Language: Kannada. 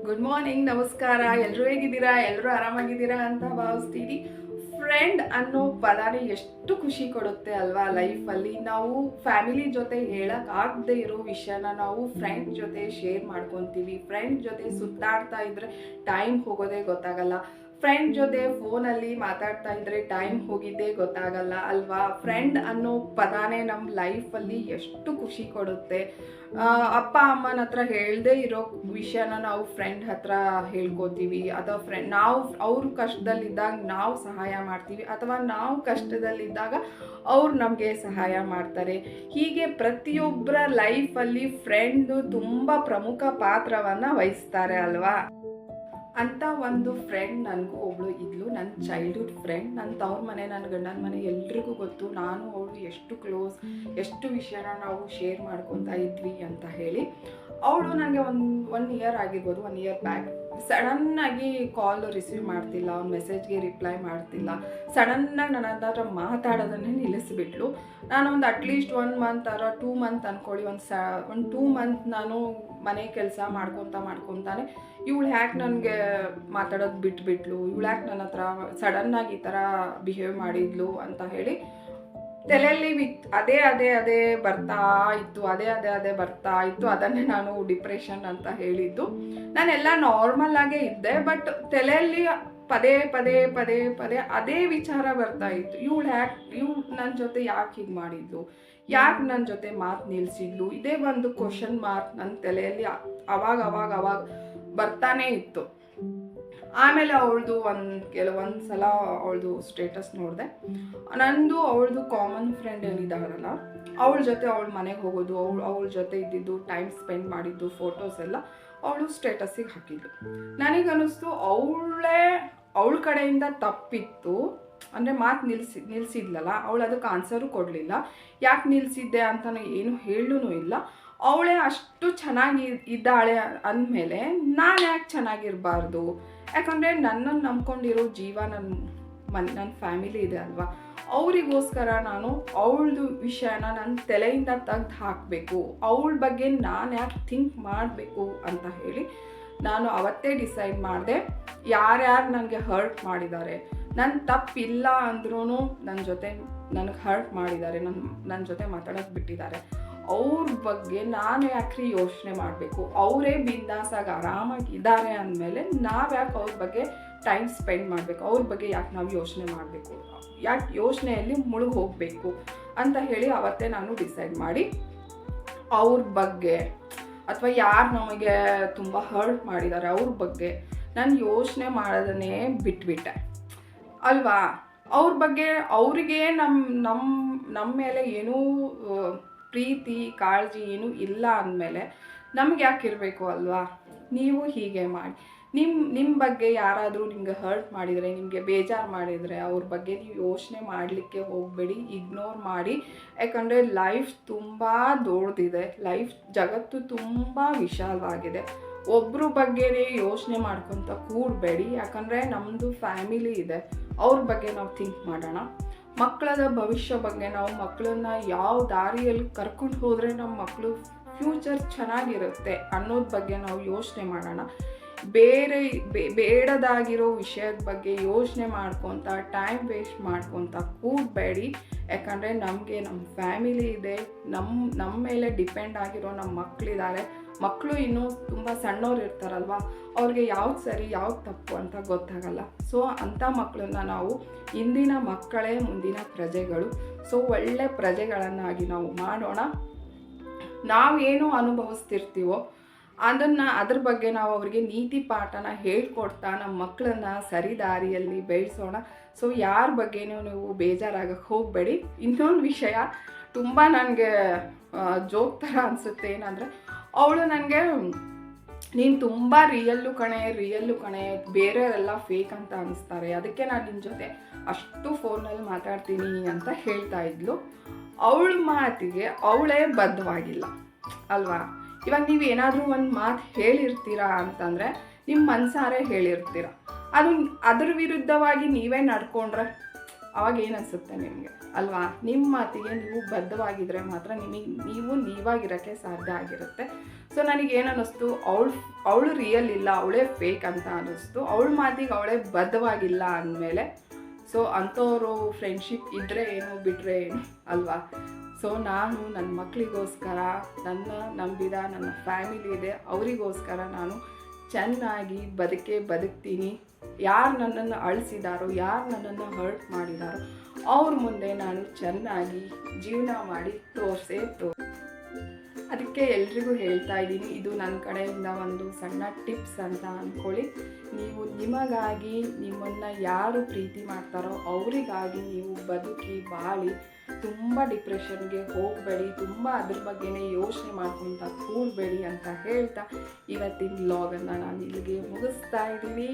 ಗುಡ್ ಮಾರ್ನಿಂಗ್, ನಮಸ್ಕಾರ. ಎಲ್ಲರೂ ಹೇಗಿದ್ದೀರಾ? ಎಲ್ಲರೂ ಆರಾಮಾಗಿದ್ದೀರಾ ಅಂತ ಭಾವಿಸ್ತೀನಿ. ಫ್ರೆಂಡ್ ಅನ್ನೋ ಪದನೇ ಎಷ್ಟು ಖುಷಿ ಕೊಡುತ್ತೆ ಅಲ್ವಾ ಲೈಫಲ್ಲಿ. ನಾವು ಫ್ಯಾಮಿಲಿ ಜೊತೆ ಹೇಳೋಕ್ಕಾಗದೇ ಇರೋ ವಿಷಯನ ನಾವು ಫ್ರೆಂಡ್ ಜೊತೆ ಶೇರ್ ಮಾಡ್ಕೊತೀವಿ. ಫ್ರೆಂಡ್ ಜೊತೆ ಸುತ್ತಾಡ್ತಾ ಇದ್ರೆ ಟೈಮ್ ಹೋಗೋದೇ ಗೊತ್ತಾಗಲ್ಲ. ಫ್ರೆಂಡ್ ಜೊತೆ ಫೋನಲ್ಲಿ ಮಾತಾಡ್ತಾ ಇದ್ರೆ ಟೈಮ್ ಹೋಗಿದ್ದೇ ಗೊತ್ತಾಗಲ್ಲ ಅಲ್ವಾ. ಫ್ರೆಂಡ್ ಅನ್ನೋ ಪದಾನೇ ನಮ್ಮ ಲೈಫಲ್ಲಿ ಎಷ್ಟು ಖುಷಿ ಕೊಡುತ್ತೆ. ಅಪ್ಪ ಅಮ್ಮನ ಹತ್ರ ಹೇಳದೇ ಇರೋ ವಿಷಯನ ನಾವು ಫ್ರೆಂಡ್ ಹತ್ರ ಹೇಳ್ಕೊತೀವಿ. ಅಥವಾ ನಾವು ಅವರು ಕಷ್ಟದಲ್ಲಿದ್ದಾಗ ನಾವು ಸಹಾಯ ಮಾಡ್ತೀವಿ, ಅಥವಾ ನಾವು ಕಷ್ಟದಲ್ಲಿದ್ದಾಗ ಅವ್ರು ನಮಗೆ ಸಹಾಯ ಮಾಡ್ತಾರೆ. ಹೀಗೆ ಪ್ರತಿಯೊಬ್ಬರ ಲೈಫಲ್ಲಿ ಫ್ರೆಂಡು ತುಂಬ ಪ್ರಮುಖ ಪಾತ್ರವನ್ನು ವಹಿಸ್ತಾರೆ ಅಲ್ವಾ. ಅಂತ ಒಂದು ಫ್ರೆಂಡ್ ನನಗೂ ಒಬ್ಳು ಇದ್ಲು, ನನ್ನ ಚೈಲ್ಡ್ಹುಡ್ ಫ್ರೆಂಡ್. ನನ್ನ ತವ್ರ ಮನೆ, ನನ್ನ ಗಂಡನ ಮನೆ ಎಲ್ರಿಗೂ ಗೊತ್ತು. ನಾನು ಅವಳು ಎಷ್ಟು ಕ್ಲೋಸ್, ಎಷ್ಟು ವಿಷಯನ ನಾವು ಶೇರ್ ಮಾಡ್ಕೊತಾ ಇದ್ವಿ ಅಂತ ಹೇಳಿ. ಅವಳು ನನಗೆ ಒನ್ ಇಯರ್ ಆಗಿರ್ಬೋದು, 1 ಇಯರ್ ಬ್ಯಾಕ್ ಸಡನ್ನಾಗಿ ಕಾಲ್ ರಿಸೀವ್ ಮಾಡ್ತಿಲ್ಲ, ಅವ್ನ ಮೆಸೇಜ್ಗೆ ರಿಪ್ಲೈ ಮಾಡ್ತಿಲ್ಲ. ಸಡನ್ನಾಗಿ ನನ್ನ ಹತ್ರ ಮಾತಾಡೋದನ್ನೇ ನಿಲ್ಲಿಸ್ಬಿಟ್ಲು. ನಾನು ಒಂದು ಅಟ್ಲೀಸ್ಟ್ 1 ಮಂತ್ ಅರ 2 ಮಂತ್ ಅಂದ್ಕೊಳ್ಳಿ, ಒಂದು 2 ಮಂತ್ ನಾನು ಮನೆ ಕೆಲಸ ಮಾಡ್ಕೊತಾನೆ ಇವಳು ಯಾಕೆ ನನಗೆ ಮಾತಾಡೋದು ಬಿಟ್ಬಿಟ್ಲು, ಇವಳು ಯಾಕೆ ನನ್ನ ಹತ್ರ ಸಡನ್ನಾಗಿ ಈ ಥರ ಬಿಹೇವ್ ಮಾಡಿದ್ಲು ಅಂತ ಹೇಳಿ ತಲೆಯಲ್ಲಿ ಅದೇ ಬರ್ತಾ ಇತ್ತು, ಅದೇ ಬರ್ತಾ ಇತ್ತು. ಅದನ್ನೇ ನಾನು ಡಿಪ್ರೆಷನ್ ಅಂತ ಹೇಳಿದ್ದು. ನಾನೆಲ್ಲ ನಾರ್ಮಲ್ ಆಗೇ ಇದ್ದೆ, ಬಟ್ ತಲೆಯಲ್ಲಿ ಪದೇ ಅದೇ ವಿಚಾರ ಬರ್ತಾ ಇತ್ತು. ಇವಳು ನನ್ನ ಜೊತೆ ಯಾಕೆ ಹೀಗೆ ಮಾಡಿದ್ಲು, ಯಾಕೆ ನನ್ನ ಜೊತೆ ಮಾತು ನಿಲ್ಲಿಸಿದ್ಲು, ಇದೇ ಒಂದು ಕ್ವಶನ್ ಮಾರ್ಕ್ ನನ್ನ ತಲೆಯಲ್ಲಿ ಅವಾಗ ಬರ್ತಾನೇ ಇತ್ತು. ಆಮೇಲೆ ಅವಳದು ಕೆಲವೊಂದು ಸಲ ಅವಳದು ಸ್ಟೇಟಸ್ ನೋಡಿದೆ. ನಂದು ಅವಳದು ಕಾಮನ್ ಫ್ರೆಂಡ್ ಏನಿದ್ದಾರಲ್ಲ, ಅವಳ ಜೊತೆ ಅವಳ ಮನೆಗೆ ಹೋಗೋದು, ಅವಳ ಜೊತೆ ಇದ್ದಿದ್ದು, ಟೈಮ್ ಸ್ಪೆಂಡ್ ಮಾಡಿದ್ದು ಫೋಟೋಸ್ ಎಲ್ಲ ಅವಳು ಸ್ಟೇಟಸ್ಸಿಗೆ ಹಾಕಿದ್ಲು. ನನಗನ್ನಿಸ್ತು ಅವಳ ಕಡೆಯಿಂದ ತಪ್ಪಿತ್ತು. ಅಂದರೆ ಮಾತು ನಿಲ್ಲಿಸಿದ್ಲಲ್ಲ, ಅವಳು ಅದಕ್ಕೆ ಆನ್ಸರು ಕೊಡಲಿಲ್ಲ. ಯಾಕೆ ನಿಲ್ಲಿಸಿದ್ದೆ ಅಂತ ಏನು ಹೇಳೂ ಇಲ್ಲ. ಅವಳೇ ಅಷ್ಟು ಚೆನ್ನಾಗಿ ಇದ್ದಾಳೆ ಅಂದಮೇಲೆ ನಾನು ಯಾಕೆ ಚೆನ್ನಾಗಿರಬಾರ್ದು? ಯಾಕಂದರೆ ನನ್ನನ್ನು ನಂಬ್ಕೊಂಡಿರೋ ಜೀವ ನನ್ನ ಫ್ಯಾಮಿಲಿ ಇದೆ ಅಲ್ವಾ. ಅವರಿಗೋಸ್ಕರ ನಾನು ಅವಳದು ವಿಷಯನ ನನ್ನ ತಲೆಯಿಂದ ತೆಗ್ದು ಹಾಕಬೇಕು, ಅವಳ ಬಗ್ಗೆ ನಾನು ಯಾಕೆ ಥಿಂಕ್ ಮಾಡಬೇಕು ಅಂತ ಹೇಳಿ ನಾನು ಅವತ್ತೇ ಡಿಸೈಡ್ ಮಾಡಿದೆ. ಯಾರ್ಯಾರು ನನಗೆ ಹರ್ಟ್ ಮಾಡಿದ್ದಾರೆ, ನನ್ನ ತಪ್ಪಿಲ್ಲ ಅಂದ್ರೂ ನನಗೆ ಹರ್ಟ್ ಮಾಡಿದ್ದಾರೆ, ನನ್ನ ಜೊತೆ ಮಾತಾಡೋಕ್ಕೆ ಬಿಟ್ಟಿದ್ದಾರೆ, ಅವ್ರ ಬಗ್ಗೆ ನಾನು ಯಾಕ್ರಿ ಯೋಚನೆ ಮಾಡಬೇಕು? ಅವರೇ ಬಿಂದಾಸಾಗಿ ಆರಾಮಾಗಿದ್ದಾರೆ ಅಂದಮೇಲೆ ನಾವು ಯಾಕೆ ಅವ್ರ ಬಗ್ಗೆ ಟೈಮ್ ಸ್ಪೆಂಡ್ ಮಾಡಬೇಕು? ಅವ್ರ ಬಗ್ಗೆ ಯಾಕೆ ನಾವು ಯೋಚನೆ ಮಾಡಬೇಕು? ಯಾಕೆ ಯೋಚನೆಯಲ್ಲಿ ಮುಳುಗಿ ಹೋಗಬೇಕು ಅಂತ ಹೇಳಿ ಅವತ್ತೇ ನಾನು ಡಿಸೈಡ್ ಮಾಡಿ ಅವ್ರ ಬಗ್ಗೆ, ಅಥವಾ ಯಾರು ನಮಗೆ ತುಂಬ ಹರ್ಟ್ ಮಾಡಿದ್ದಾರೆ ಅವ್ರ ಬಗ್ಗೆ ನಾನು ಯೋಚನೆ ಮಾಡೋದನ್ನೇ ಬಿಟ್ಬಿಟ್ಟೆ ಅಲ್ವಾ. ಅವ್ರ ಬಗ್ಗೆ ಅವರಿಗೆ ನಮ್ಮ ಮೇಲೆ ಏನೂ ಪ್ರೀತಿ ಕಾಳಜಿ ಏನೂ ಇಲ್ಲ ಅಂದಮೇಲೆ ನಮ್ಗೆ ಯಾಕೆ ಇರಬೇಕು ಅಲ್ವಾ. ನೀವು ಹೀಗೆ ಮಾಡಿ, ನಿಮ್ಮ ಬಗ್ಗೆ ಯಾರಾದರೂ ನಿಮ್ಗೆ ಹರ್ಟ್ ಮಾಡಿದರೆ, ನಿಮಗೆ ಬೇಜಾರು ಮಾಡಿದರೆ ಅವ್ರ ಬಗ್ಗೆ ನೀವು ಯೋಚನೆ ಮಾಡಲಿಕ್ಕೆ ಹೋಗಬೇಡಿ, ಇಗ್ನೋರ್ ಮಾಡಿ. ಯಾಕಂದರೆ ಲೈಫ್ ತುಂಬ ದೊಡ್ಡದಿದೆ, ಜಗತ್ತು ತುಂಬ ವಿಶಾಲವಾಗಿದೆ. ಒಬ್ಬರ ಬಗ್ಗೆನೇ ಯೋಚನೆ ಮಾಡ್ಕೊತ ಕೂಡಬೇಡಿ. ಯಾಕಂದರೆ ನಮ್ಮದು ಫ್ಯಾಮಿಲಿ ಇದೆ, ಅವ್ರ ಬಗ್ಗೆ ನಾವು ಥಿಂಕ್ ಮಾಡೋಣ. ಮಕ್ಕಳದ ಭವಿಷ್ಯ ಬಗ್ಗೆ, ನಾವು ಮಕ್ಕಳನ್ನ ಯಾವ ದಾರಿಯಲ್ಲಿ ಕರ್ಕೊಂಡು ಹೋದರೆ ನಮ್ಮ ಮಕ್ಕಳು ಫ್ಯೂಚರ್ ಚೆನ್ನಾಗಿರುತ್ತೆ ಅನ್ನೋದ್ರ ಬಗ್ಗೆ ನಾವು ಯೋಚನೆ ಮಾಡೋಣ. ಬೇಡದಾಗಿರೋ ವಿಷಯದ ಬಗ್ಗೆ ಯೋಚನೆ ಮಾಡ್ಕೊತ ಟೈಮ್ ವೇಸ್ಟ್ ಮಾಡ್ಕೊತ ಕೂಡಬೇಡಿ. ಯಾಕಂದರೆ ನಮಗೆ ನಮ್ಮ ಫ್ಯಾಮಿಲಿ ಇದೆ, ನಮ್ಮ ಮೇಲೆ ಡಿಪೆಂಡ್ ಆಗಿರೋ ನಮ್ಮ ಮಕ್ಕಳಿದ್ದಾರೆ. ಮಕ್ಕಳು ಇನ್ನೂ ತುಂಬ ಸಣ್ಣವ್ರು ಇರ್ತಾರಲ್ವ, ಅವ್ರಿಗೆ ಯಾವ್ದು ಸರಿ ಯಾವ್ದು ತಪ್ಪು ಅಂತ ಗೊತ್ತಾಗಲ್ಲ. ಸೊ ಅಂಥ ಮಕ್ಕಳನ್ನ ನಾವು, ಇಂದಿನ ಮಕ್ಕಳೇ ಮುಂದಿನ ಪ್ರಜೆಗಳು, ಸೊ ಒಳ್ಳೆ ಪ್ರಜೆಗಳನ್ನಾಗಿ ನಾವು ಮಾಡೋಣ. ನಾವೇನು ಅನುಭವಿಸ್ತಿರ್ತೀವೋ ಅದ್ರ ಬಗ್ಗೆ ನಾವು ಅವರಿಗೆ ನೀತಿ ಪಾಠನ ಹೇಳ್ಕೊಡ್ತಾ ನಮ್ಮ ಮಕ್ಕಳನ್ನ ಸರಿ ದಾರಿಯಲ್ಲಿ ಬೆಳೆಸೋಣ. ಸೊ ಯಾರ ಬಗ್ಗೆನೂ ನೀವು ಬೇಜಾರಾಗಕ್ಕೆ ಹೋಗಬೇಡಿ. ಇನ್ನೊಂದು ವಿಷಯ ತುಂಬ ನನಗೆ ಜೋಕ್ ಥರ ಅನಿಸುತ್ತೆ. ಏನಂದರೆ ಅವಳು ನನಗೆ, ನೀನು ತುಂಬ ರಿಯಲ್ಲು ಕಣೆ, ಬೇರೆಯವರೆಲ್ಲ ಫೇಕ್ ಅಂತ ಅನ್ನಿಸ್ತಾರೆ, ಅದಕ್ಕೆ ನಾನು ನಿನ್ನ ಜೊತೆ ಅಷ್ಟು ಫೋನಲ್ಲಿ ಮಾತಾಡ್ತೀನಿ ಅಂತ ಹೇಳ್ತಾ ಇದ್ಲು. ಅವಳ ಮಾತಿಗೆ ಅವಳೇ ಬದ್ಧವಾಗಿಲ್ಲ ಅಲ್ವಾ. ಇವಾಗ ನೀವು ಏನಾದರೂ ಒಂದು ಮಾತು ಹೇಳಿರ್ತೀರಾ ಅಂತಂದರೆ ನಿಮ್ಮ ಮನಸಾರೆ ಹೇಳಿರ್ತೀರ, ಅದ್ರ ವಿರುದ್ಧವಾಗಿ ನೀವೇ ನಡ್ಕೊಂಡ್ರೆ ಅವಾಗ ಏನು ಅನಿಸುತ್ತೆ ನಿಮಗೆ ಅಲ್ವಾ. ನಿಮ್ಮ ಮಾತಿಗೆ ನೀವು ಬದ್ಧವಾಗಿದ್ದರೆ ಮಾತ್ರ ನೀವಾಗಿರೋಕ್ಕೆ ಸಾಧ್ಯ ಆಗಿರುತ್ತೆ. ಸೊ ನನಗೇನು ಅನ್ನಿಸ್ತು, ಅವಳು ರಿಯಲ್ ಇಲ್ಲ, ಅವಳೇ ಫೇಕ್ ಅಂತ ಅನ್ನಿಸ್ತು. ಅವಳ ಮಾತಿಗೆ ಅವಳೇ ಬದ್ಧವಾಗಿಲ್ಲ ಅಂದಮೇಲೆ ಸೊ ಅಂಥವರು ಫ್ರೆಂಡ್ಶಿಪ್ ಇದ್ದರೆ ಏನು ಬಿಟ್ಟರೆ ಏನು ಅಲ್ವಾ. ಸೊ ನಾನು ನನ್ನ ಮಕ್ಕಳಿಗೋಸ್ಕರ, ನನ್ನ ನಂಬಿದ ನನ್ನ ಫ್ಯಾಮಿಲಿ ಇದೆ ಅವರಿಗೋಸ್ಕರ ನಾನು ಚೆನ್ನಾಗಿ ಬದುಕ್ತೀನಿ. ಯಾರು ನನ್ನನ್ನು ಅಳಿಸಿದಾರೋ, ಯಾರು ನನ್ನನ್ನು ಹರ್ಟ್ ಮಾಡಿದಾರೋ ಅವ್ರ ಮುಂದೆ ನಾನು ಚೆನ್ನಾಗಿ ಜೀವನ ಮಾಡಿ ಅದಕ್ಕೆ ಎಲ್ರಿಗೂ ಹೇಳ್ತಾ ಇದ್ದೀನಿ, ಇದು ನನ್ನ ಕಡೆಯಿಂದ ಒಂದು ಸಣ್ಣ ಟಿಪ್ಸ್ ಅಂತ ಅಂದ್ಕೊಳ್ಳಿ. ನೀವು ನಿಮಗಾಗಿ, ನಿಮ್ಮನ್ನು ಯಾರು ಪ್ರೀತಿ ಮಾಡ್ತಾರೋ ಅವರಿಗಾಗಿ ನೀವು ಬದುಕಿ ಬಾಳಿ ತುಂಬ ಡಿಪ್ರೆಷನ್ಗೆ ಹೋಗಬೇಡಿ, ತುಂಬ ಅದ್ರ ಬಗ್ಗೆನೇ ಯೋಚನೆ ಮಾಡ್ಕೊತ ಕೂಡಬೇಡಿ ಅಂತ ಹೇಳ್ತಾ ಇವತ್ತಿನ ವ್ಲಾಗನ್ನು ನಾನು ಇಲ್ಲಿಗೆ ಮುಗಿಸ್ತಾ ಇದ್ದೀನಿ.